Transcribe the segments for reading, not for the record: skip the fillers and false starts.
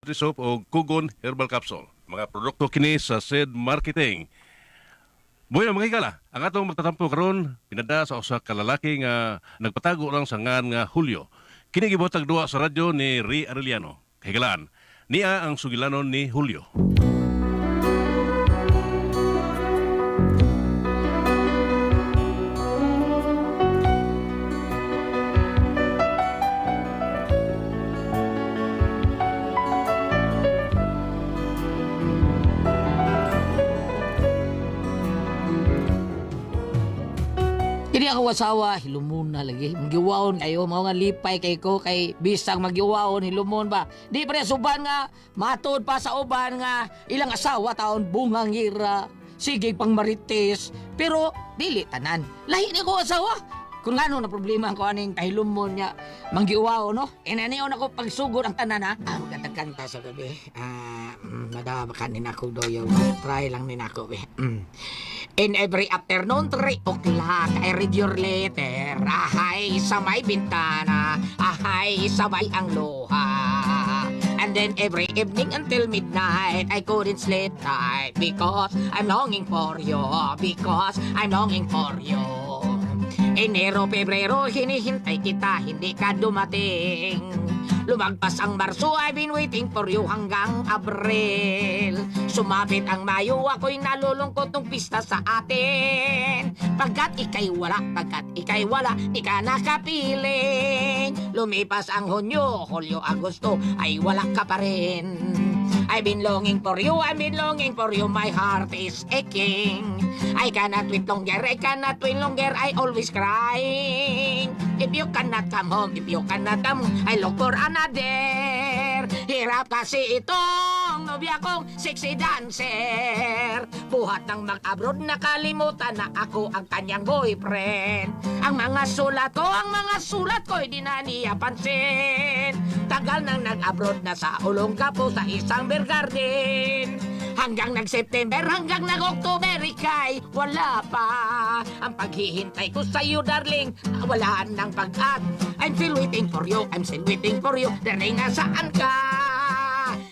Mystery Soap o Kugon Herbal Capsule. Mga produkto kini sa SED Marketing. Buhay mga higala, ang atong magtatampo karon pinada sa usa ka lalaki nga nagpatago lang sa ngan nga Julio. Kini gibuhatag duwa sa radyo ni Ri Arellano. Higalaan, niya ang sugilanon ni Julio. Kini ako asawa, hilumon na lagi. Magiwaon kayo, mga nga lipay kay ko, kay bisang magiwaon, hilumon ba? Di pa rin suban nga, matod pa sa uban nga, ilang asawa taon, bungang ira, sige pang marites, pero dili tanan. Lahi ni ko asawa. Kung ano na problema ko aning kahilumon niya, manggiwaon, no? Inaniyon ako pagsugod ang tanan, ha? Magkatagkanta sa gabi. Madabakan din ako doyo. Try lang din ako, be. In every afternoon, 3 o'clock, I read your letter. Ahay, sa may bintana. Ahay, sabay ang luha. And then every evening until midnight, I couldn't sleep tight because I'm longing for you. Because I'm longing for you. Enero, Pebrero, hinihintay kita, hindi ka dumating. Lumagpas ang Marso, I've been waiting for you hanggang Abril. Sumapit ang Mayo, ako'y nalulungkot ng pista sa atin. Pagkat ika'y wala, di ka nakapiling. Lumipas ang Hunyo, Hulyo, Agosto, ay wala ka pa rin. I've been longing for you, my heart is aching. I cannot wait longer, I always crying. If you cannot come home, I look for another. Hirap kasi itong nobya kong sexy dancer. Buhat ng mag-abroad, nakalimutan na ako ang kanyang boyfriend. Ang mga sulat ko'y di na niya pansin. Tagal nang nag-abroad na sa Olongapo sa isang beer garden. Hanggang nag-September, hanggang nag-October, ika'y wala pa. Ang paghihintay ko sa'yo, darling, wala nang pag-at. I'm still waiting for you, darling, nasaan ka?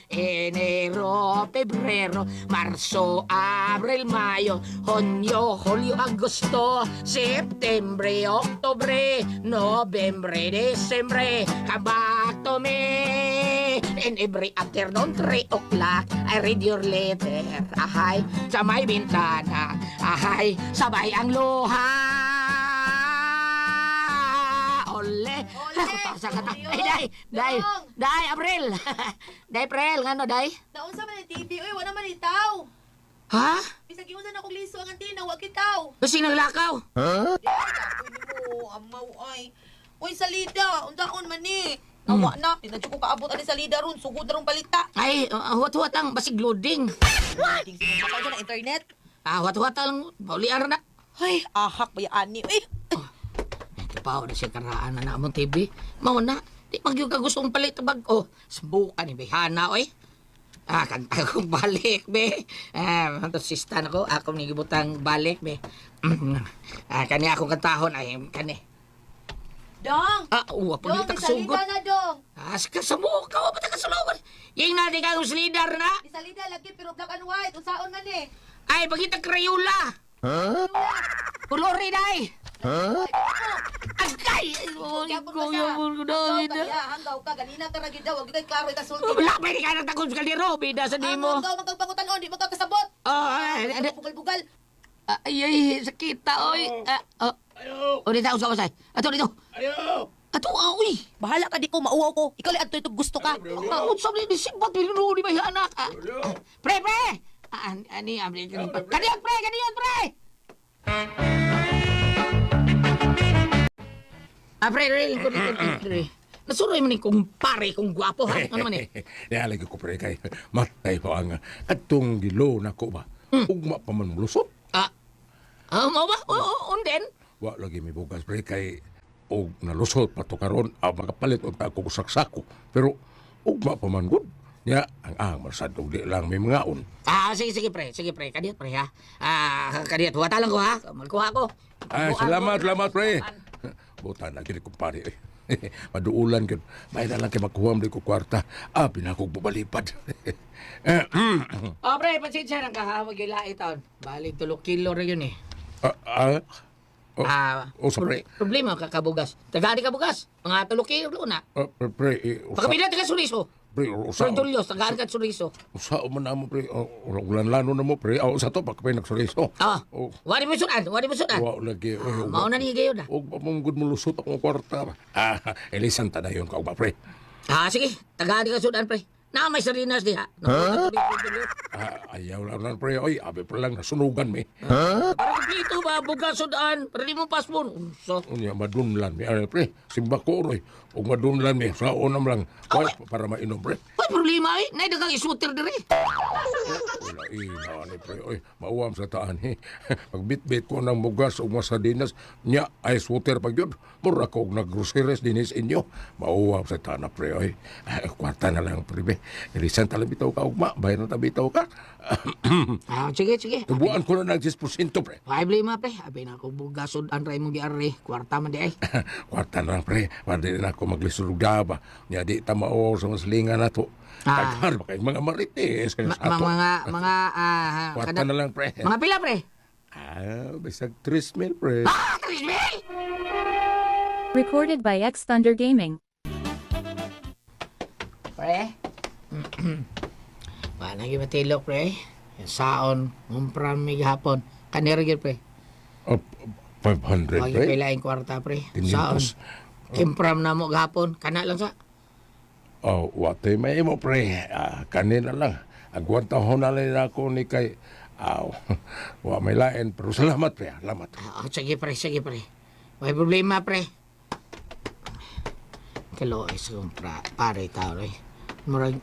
Enero, Pebrero, Marso, Abril, Mayo, Hunyo, Hulyo, Agosto, Septembre, Oktobre, Nobyembre, Desembre, come back to me. In every afternoon, 3 o'clock, I read your letter. Ahay, sa may bintana. Ahay, sabay ang luha. Ole. Sa kata. Day, April. Day, ngano, day? Naunsa man ang TV, uy, wala man itaw. Ha? Bisag iunsa na akong liso ang antina, wag itaw. Kasi naglakaw. Uy mo, amaw ay. Uy, salida, undaon man ni. Awa na, pinadyo ko kaabot ani salida ron, sugod na ron balita. Ay, huwat-huwat ang basig loading. What? Bakaw dyan na internet. Huwat-huwat ang paulian na. Ay, ahak ba yan ni? Uy, Kapaw na siya karaan na namon TV. Mauna, di magyug ka gustong palit bag. Subukan ni Behana, oy. Kanta kong balik, be. Mantos sista na ko, akong nagibutang balik, be. Kani akong kantahon, ay, kani. Dong! Uwa po Dong, dito may kasugod. salida na, Dong. Kasamo ka, wala ka kasulugan. Yung natin kang slidar na. May salida lagi, pero black and white. Unsaon man eh. Ay, bagita Crayola. Kulori na eh. Agkay! Yapon ka sa. Hanggaw ka, ganina ka ragid daw. Huwag kay klaro, ikasulti. Wala pa rin ka ng takot sa kaliro. Bida sa di mo. Hanggaw, magkagpangutan, di magkakasabot. Bugal-bugal. Ay, sakita, oy. Dito ako sa wasay. Dito. Ato, uy. Bahala ka, di ko mauwaw ko. Ikaw lang ito gusto ka. Sabi ni Simbat, pinuro ni ba anak? Pre! Ani, kaniyan, pre! Pre. Nasuroy mo ni kung pare, kung gwapo, ha? Ano man eh? Nalagi ko pre kay matay pa ang atong gilo na ko ba. Ugma pa man mulusot. Mo ba? Unden? Wa lagi mi bugas pre kay og nalusot pa to karon makapalit og ako saksako. Pero ugma pa man gud. Nya ang masadong di lang may mga on. Sige pre. Kadiyat pre ha. Kadiyat, huwata lang ko ha. Malkuha ko. Ay, salamat pre. Butan lagi ni kumpare. Maduulan gyud. May na lang kay makuha mo ko kwarta. Pinakog bubalipad. Oh, pre, pasensya ng kahawag yung lahi taon. Balik 3 kilo rin yun eh. Pre. Problema kakabugas. Tagadi ka bugas. Mga 3 kilo na. Pre, Pagkabila taga suriso. pre, Pre Julius, tagadi ka suriso. usa man na mo, pre. Ulan-lano na mo, pre. Sa to, pagkapay nagsuriso. Wari mo sudan, wari mo sudan. Wow, lagi. Mauna niya gayon na. Huwag pa mong good mo lusot akong kwarta. Elisan ta na yun, kaugba, pre. Sige, tagadi ka sudan, pre. Na may sarinas diha. Ayaw lang, pre. Oy, abi pa lang, nasunugan mi. Para kumplito ba, bugas sudan. Para di mo paspon. Unsa? Unya, madunlan mi. Pre, simba ko, roy. Huwag madunlan mi. Sa unam lang. Para mainom, pre. May problema eh. Nay dagang isuter diri. Wala ni pre. Oy, mauwam sa taan, he. Pagbit-bit ko ng bugas o masadinas, niya, ice water pag yun. Mura ko nag-groceries dinis inyo. Mauwam sa taan na, pre. Oy, kwarta na lang, pre. Ilisan tala bitaw ka, ugma. Bayar na tabitaw ka. Sige. Tubuan ko na ng 10%, pre. May problema, pre. Abi na ako bugas sudan ray mong giari. Kwarta man di ay. Kwarta na lang, pre. Para di na ako maglisurga ba. Niya di tamao sa maslingan na to. Tagar ba kayo mga marites. Kwarta na lang, pre. Mga pila, pre? Bisag 3,000, pre. 3,000? Recorded by X Thunder Gaming. Pre? Lagi matilok, pre. Yung saon, mumpram may gahapon. Kanira gyud pre. 500, Wagi pre. pilaing kwarta, pre. 500. Saon. Impram na mo gahapon. Kana lang sa. Watay may mo, pre. Kanina lang. Agwantahon na lang ako ni kay... wa may lain. Pero salamat, pre. Salamat. Sige, pre. May problema, pre. Kalo, isang pare tao, eh. Murag...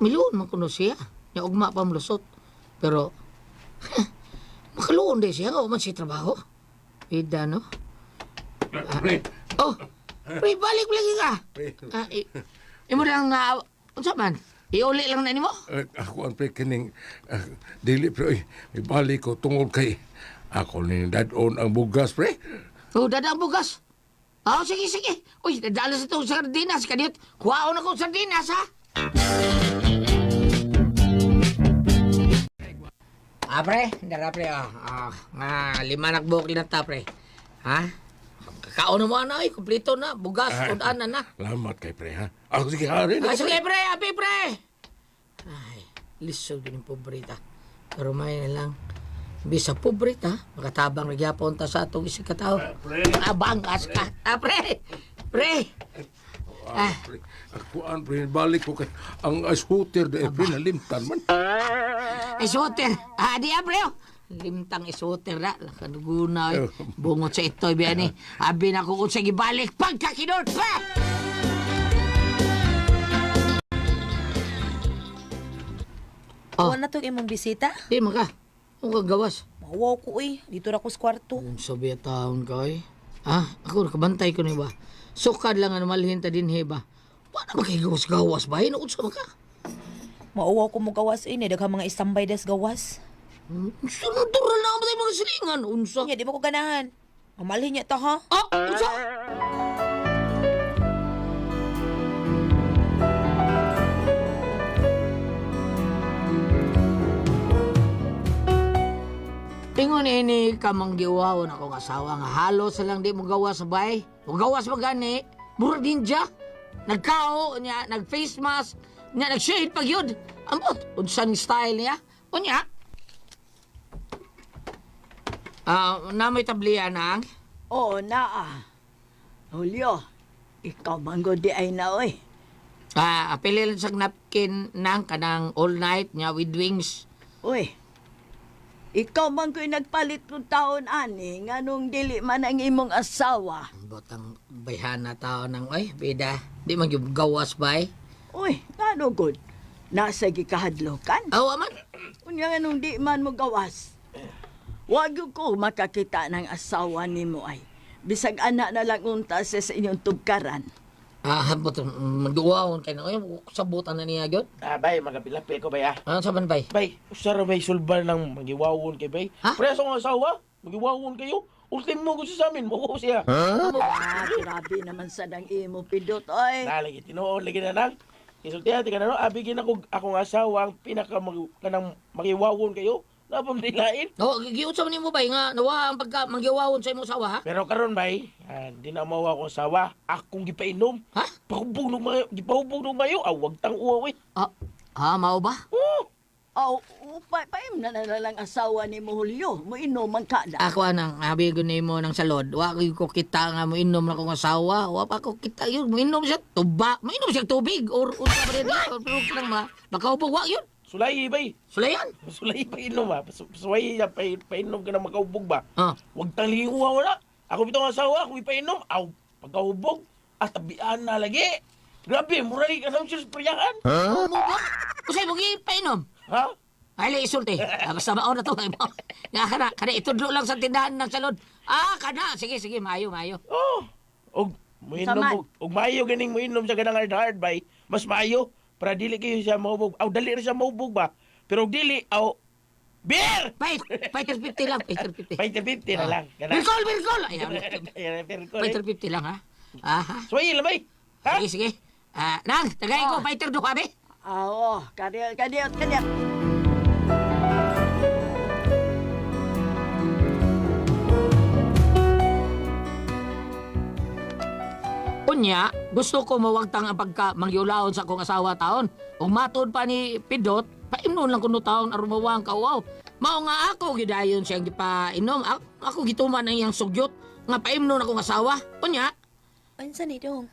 miluon man kuno siya. Nya ugma pa malusot. Pero... makaluon din siya. O man siya trabaho. Ida, no? Pre. Pre, balik lagi ka. Pre. Imo lang na... Unsa man? Iuli lang na nimo? Ako ang pre kining... dili, pre. Oy, ibalik ko tungod kay... Ako ni dadon ang bugas, pre. Dada ang bugas. Sige. Uy, dadala sa itong sardinas. Kaniyot, kuhaon ako sardinas, ha? Pre, dara pre, nga 5 nakbuok din na ta, pre. Ha? Kakaon mo na, kumplito na, bugas, udan na. Salamat kay pre, ha? Sige, hari na. Sige, pre, happy, pre. Ay, lisog din yung pobrita. Pero may na lang, bisa pobrita, makatabang nagyapon ta sa atong isang katao. Bangas ka. Pre. Pre. Ako pre, balik ko kay ang scooter de pre nalimtan man. Isoter. Di pre. Limtang isoter na. Lakaduguna. Bungot sa ito, biya ni. Abi na ko kung sige balik. Pagkakinod pa! Wala na to imong bisita? Di maka. Ang kagawas. Mawaw ko dito ra ko sa kwarto. Kung sabi taon ka ako nakabantay ko na ba? Sukad lang ang malhin ta din ba? Paano gawas-gawas ba? Hinuunsa ka? Mauwaw ko mo gawas daghang mga istambay des gawas. Natural na ba tayo mga silingan? Unsa? Nya di mo ko ganahan. Mamalhin niya ta ha? Unsa? Ingon ini ka manggiwawon akong asawa nga halos lang di mo gawas sa bay. O gawas magani, mura ninja. Nagkao niya, nag-face mask, niya nag-shade pag yun. Ambot, unsa ni style niya? Unya. Namoy tabliya nang. Oo, naa. Julio, ikaw manggo di ay na, oy. Apelil sa napkin nang kanang all night niya with wings. Uy, ikaw manggo'y nagpalit kong taon, ani, nga nung dili man ang imong asawa. Ambot ang bayhana tao ng, bida, di man yung gawas bay. Uy, ano good? Nasa gikahadlokan? Man. Unya nga nung di man mo gawas. Wag ko makakita ng asawa ni mo ay. Bisag anak na lang unta sa inyong tugkaran. Ambot, magduwawon kayo na, sabutan na niya yun. Bay, magapilapil ko, bay, Ano saban bay? Bay, usara bay, sulban ng magiwawon kay bay. Ha? Preso ng asawa, magiwawon kayo. ultimo ko siya sa amin, mao siya. Grabe naman sa dang imo pidot oy. Nalagi, tinuod lagi na nang. Isultihan, tika na no, abigin akong asawa ang kanang makiwawon kayo. Napamdilain. No, gigiut sa nimo bay nga nawa ang pagka mangyawawon sa imong sawa ha? Pero karon bay, di na mawa akong asawa. Akong gipainom. Ha? Pahubog ng mayo, gipahubog ng mayo. Wag tang uwa, we. Mao ba? Paim na lang asawa ni mo Julio. Mo inom man ka na. Ako anang habi ko nimo ng salod. Wa ko kita nga mo inom na kong asawa. Wa pa ko kita yun. Mo inom siya tuba. Mo inom siya tubig or unsa ba rin pero kanang makaubog wa yun. Sulay, bay. Sulayan. Sulay pa inom ba? Sulay ya painom ka na makahubog ba? Ah. Wag tang lihuwa wala. Ako bitong asawa, ako ipainom. Pagkahubog. Tabian na lagi. Grabe, muray ka naman siya sa priyahan. Mo ba? Usay mo painom. Ha? Ay, isulti. Basta maon na to. Nga kana itudlo lang sa tindahan ng salod. Kana. Sige, maayo. Oh. Og Saman. og maayo ganing mo inom sa ganang hard bay. Mas maayo para dili kayo siya mahubog. Dali rin siya mahubog ba? Pero og dili beer. Fighter 50 lang. Fighter 50. 50 na lang. Birkol! Ayan, Fighter 50 lang, ha? Aha. Sway lang bay. Ha? Sige. Nang, tagay ko, fighter do kami. Kadiot. Unya, gusto ko mawagtang ang pagka mangyulaon sa akong asawa taon. Kung matod pa ni Pidot, paimnon lang kuno taon arumawang kauaw. Mao nga ako gidayon siyang gipainom. Ako gituman ang iyang sugyot nga paimnon akong asawa. Unya, Unsa ni dong?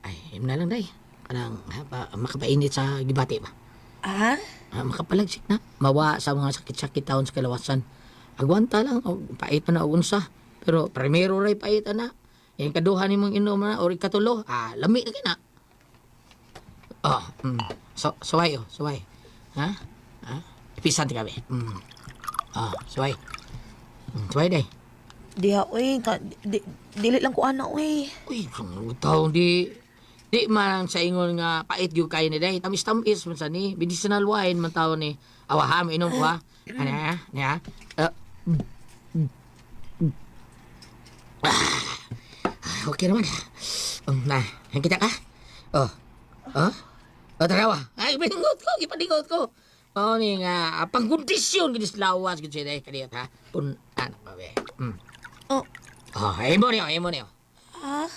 ay, na lang day. Kanang makapainit sa gibati ba? Makapalagsik na. Mawa sa mga sakit-sakit taon sa kalawasan. Agwanta lang, pait pa na o unsa. Pero primero ray pait na. Yung kaduha ni mong inom na, or ikatulo, lami na kina. Suway. Ha? Ipisan ti kami. Suway. Suway day. Diha, uy. Dili lang ko ana, uy. Uy, taong di man sa ingon nga pait yung kayo ni day. Tamis-tamis man sa ni. Medicinal wine man taon ni. Awaham, inom ko ha. Niya. Okay naman. Yang kita ka? Tarawa. Ay, ipaningot ko. Ni nga, pangkondisyon ginis lawas gid siya kaniyot ha. Punan pa be. Imo niyo.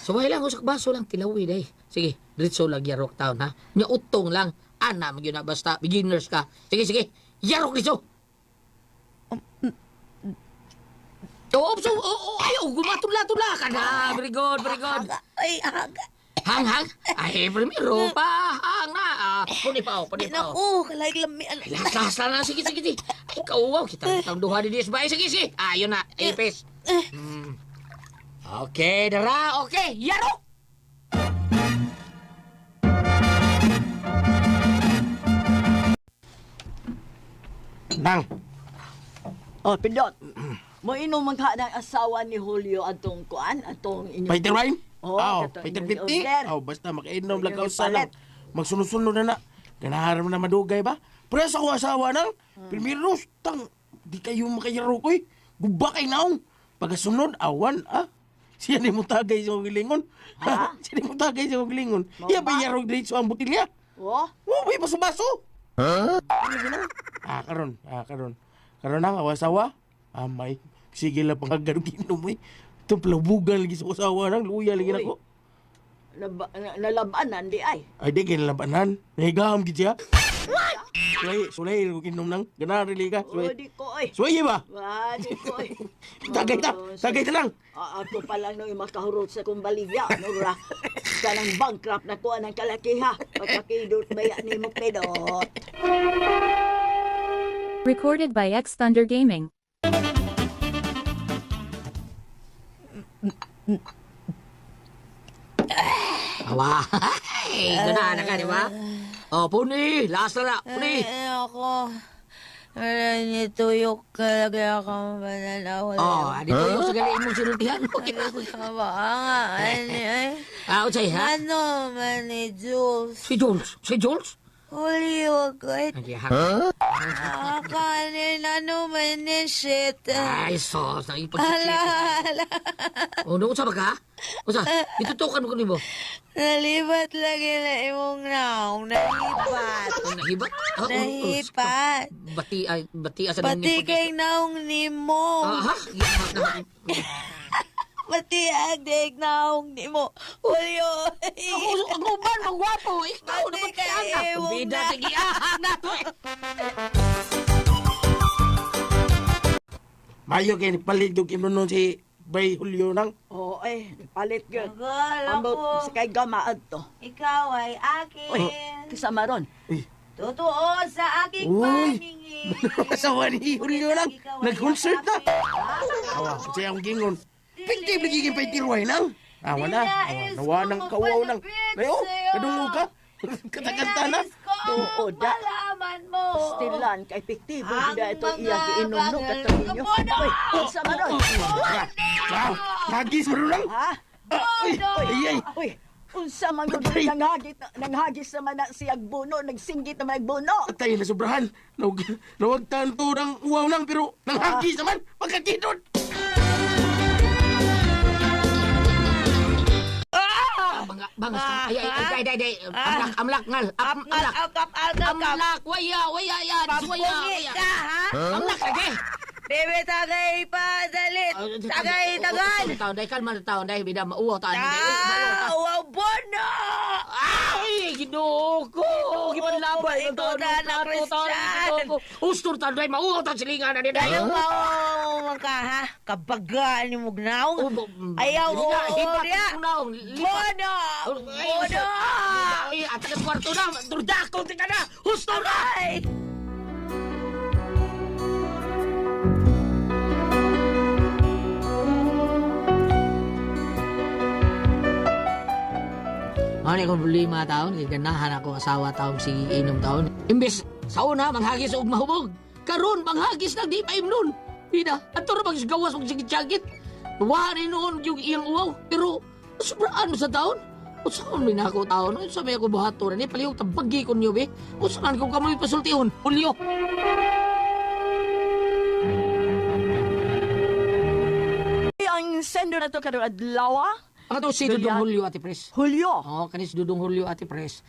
Subay lang usak baso lang tilawi day. Sige, diretso lang yarok taon ha. Nya utong lang. Ana magyud na basta beginners ka. Sige. Yarok diretso. Ayaw, gumatula-tula ka na. Very good. Ay, Hang? Ay, primero pa. Hang na. Puni pa. Kalayag lami. Las na. Sige. Ay, kauwaw. Kita ang duha di disbay. Sige. Ayun na. Ipis. Okay, dara. Okay, yarok. Nang. Pidot. Mo inom man ka ng asawa ni Julio atong atong inyong... Fighter wine? katong Fighter inyong 50? order. Basta makainom lang Inyong ka lang. Magsunod-sunod na. Ganaharam na madugay ba? Pero sa akong asawa nang, primero, di kayo makayaro ko eh. Gubakay naong. Pagkasunod, awan, Siya ni mo tagay sa kong gilingon. Siya ni mo tagay sa kong gilingon. Iya ba yarog dito ang butilya? May baso-baso. Ano ginang? Karon. Karon nang asawa. May sige lang pangagarong ginom eh. Ito palabugan lagi sa asawa nang luya lagi nako. Nalabanan di ay. Ay di kinalabanan. Nahigam gid siya. Sulay ko ginom nang ganarili ka. Di ko ay. Suway ba? Di ko ay. Tagay ta lang. Ako pa lang nung makahurot sa kong baligya. Nura. Kanang bankrupt na ko ng kalakiha. Pagkakidot baya ni mo Pidot. Recorded by X Thunder Gaming. Ganahan na ka, di ba? Puni. Last na. Puni. Ako. Nituyok ka lagi ako mananaw. Dito yung sa galiin mong sinultihan mo. Utsay, ha? Ano man ni Jules? Si Jules? Julio, good. Kanin, ano man ni shit. Ay, sos, ang ipagsichit. Ala. O, nung sa ka? O sa, itutukan mo ko nimo. Nalibat lagi na imong naong. Nalibat. Ang nahibat? Nahibat. Bati asa Pati kay naong nimo. Ha? Pati agdeg naong nimo. Julio. Ang uban, ang gwapo. Ikaw Pati naman kay kaya. imong Bida, na. sige, ahang na to eh. Mayo kay palidog inunon si Bay Julio nang. Oo, palit yun. Alam ko. Ambot, sa kay gamaad to. Ikaw ay akin. Uy, kasama ron. Totoo sa aking Uy. paningin. Asawa ni Julio lang. Ikaw ay Nag-concert na. akin. Awa, siya ang gingon. Pintip nagiging paitiruay nang. Awa na. Nawa ng kawaw nang. Layo, kadungo ka. Katakanta na. Oo, da. Malaman mo. Stilan, kay epektibo. Ang Hindi ito mga iya giinom no, katong ninyo. bagay- Uy, kasama ron. Wow, hagis mo lang. Ha? Ay, ay. Uy, unsa man gud Patay. nanghagis naman na siyag buno, nagsinggit naman ang buno. Atay na sobrahan. Nawag tanto ng uwaw lang pero nang hagis naman. Pagkakidot. Bangas ka. Ay, amlak, ngal. Amlak. Amlak, waya, yan. Waya. ka, ha? Amlak, lagi. Bebe, tagay pa, dalit. Tagay, tagal. Taon, dahil kalma na taon, dahil bida mauwaw taan. Wow, bono! Ay, ginoko! Gimanlabay. Ito na na, Christian. Ustor taon, dahil mauwaw taan silingan na nila. Ayaw mo ka, ha? Kabagaan ni Mugnaw. Ayaw mo, niya. Bono! Bono! Ay, at ang kwarto na. Durdako, tika na. Ustor na! Ay! Ano yung problema taon? Kaya ganahan ako asawa taon si inom taon. Imbes, sa una, manghagis og mahubog. Karon manghagis na di pa imnon. Bida, ato na magsigawas magsigit-sagit. Wari noon yung iyang uwaw. Pero, sobraan mo sa taon. O saan may nako taon? O saan may ako buhato na ni? Palihog tabagi ko niyo, be. O saan ko kamoy pasultihon? Julio. Ang sendo na to kadong adlaw. Ang ito si Dudong Julio, Ate Pres. Julio. Oo, kanis Dudong Julio, Ate Pres.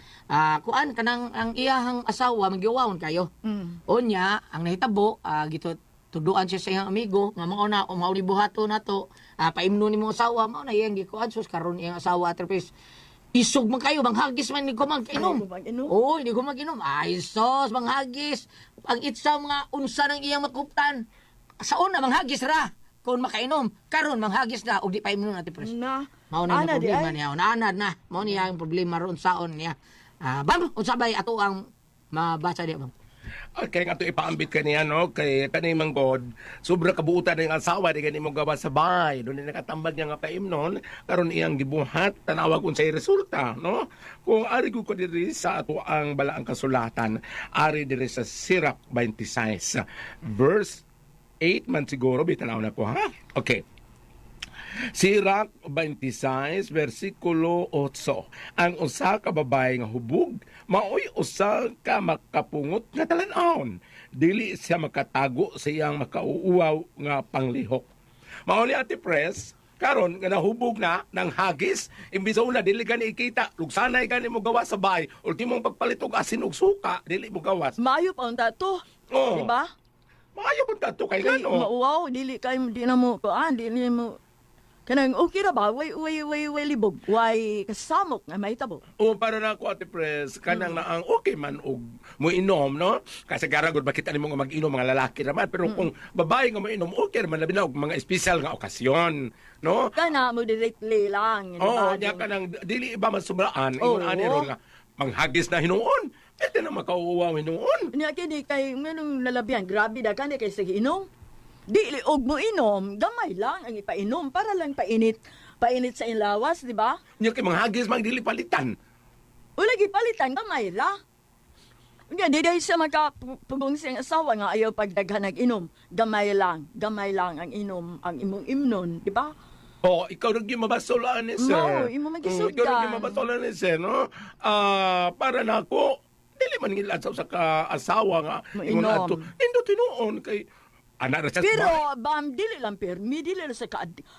Kuan, kanang ang iyahang asawa, magyawawon kayo. Onya, ang nahitabo, gito, tuduan siya sa iyang amigo, nga mga una, umauli buhato na to, paimno ni mong asawa, mga na iyang gikuan, sus, karon iyang asawa, Ate Pres. Isog man kayo, manghagis man, hindi ko mag-inom. Oo, hindi ko mag-inom. Ay, sos, manghagis. Ang itsa mga unsa ng iyang makuptan. Sa una, manghagis ra. Kung makainom, karon manghagis na, o di pa imnon, Ate Pres. Na. Mao na Ana yung di problema ay. niya. Naanad na. Mao niya yung problema ron saon niya. Bam, unsabay ato ang mabasa diya, bam. Okay, nga ito ipaambit ka niya, no? Kay kanimang God, sobra kabuutan ng asawa, di ganun mong gawa sa bahay. Doon na nakatambag niya nga paimnon, karon iyang gibuhat, tanawag kung sa'y resulta, no? Kung ari ko diri sa ato ang balaang kasulatan, ari diri sa Sirach 26, verse 8 man siguro, bitanaw na ko, ha? Okay. Sirach 26, versikulo 8. Ang usa ka babae nga hubog, maoy usa ka makapungot nga talan-ahon. Dili siya makatago sa iyang makauuwaw nga panglihok. Mauli Ate Pres, karon nga nahubog na ng hagis, imbis una dili gani ikita, lugsanay gani mo gawa sa bahay, ultimong pagpalit og asin og suka, dili mo gawas. Mayo pa ang tato. Oo. Diba? Maayo pud kadto kay Kay gano. mauwaw, dili kay di na mo kuan, dili mo kanang okay ra ba? Way libog. Way kasamok nga may tabo. O para na ako Ate Pres, kanang na ang okay man og mo inom, no? Kasi garagod bakit ani mo nga mag-inom mga lalaki naman, pero kung babae nga mo inom, okay man labi na og mga espesyal nga okasyon, no? Kana mo directly lang. Oo, diya ka nang dili iba man subraan, ingon ani ron nga manghagis na hinuon. Ito na makauuwaw hinuon. Niya kini kay manong lalabian, grabe da kani kay sige inom. Dili og mo inom, gamay lang ang ipainom para lang painit sa inlawas, di ba? Nya kay manghagis man dili palitan. Wala gipalitan gamay la. Nga di dahil sa makapugong siyang asawa nga ayaw pagdaghan nag-inom. Gamay lang ang inom, ang imong imnon, di ba? Oh, ikaw rin yung mabasolaan ni sir. No, imo magisod Ikaw rin ka. yung mabasolaan ni sir, no? Para na ako, dili man nila sa usa ka asawa nga Mainom. ingon adto. Indo tinuon kay ana ra siya sa Pero, bahay. bam, dili lang permi, dili lang sa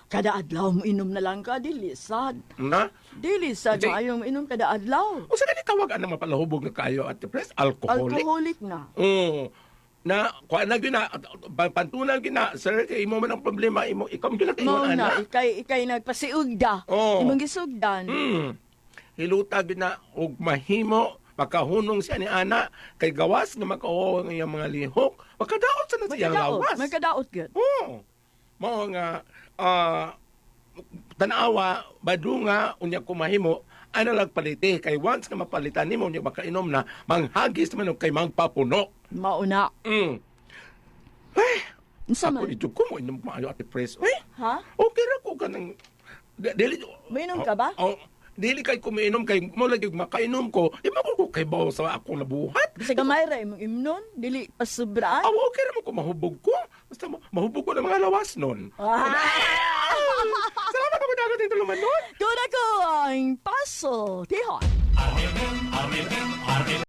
kada adlaw mo inom na lang ka, dili sad. Na? Dili sad, Kasi- maayo mo inom kada adlaw. O sa tawag ana mapalahubog na kayo at pres alcoholic. Alcoholic na. Na kuan na gyud na pantunan gyud na sir kay imo man ang problema imo ikaw gyud na Mao ingon na, ana. ikay nagpasiugda. Oo. Imong gisugdan. Hiluta gyud na og mahimo makahunong siya ni ana kay gawas nga makawawa ang iyang mga lihok. Makadaot sa na siyang lawas. Magkadaot gyud. Oo. Mao nga tanawa badunga unya kumahimo ana lang paliti kay once nga mapalitan nimo unya makainom na manghagis man og kay magpapuno. Mauna. Unsa Ako man? dito ko mo inom maayo ate pres. Uy, Ha? okay ra ko kanang dili Mainom ka ba? Oh, dili kay kumiinom kay mo lagi makainom ko. Di ba ko kay bawo sa akong nabuhat. Sa gamay ra imong imnon, dili pasubraan. Aw, okay ra mo ko mahubog ko. Basta mahubog ko ng mga lawas nun. Salamat ako dagat yung tuluman nun. Kuna ko ang paso, tihon. Armin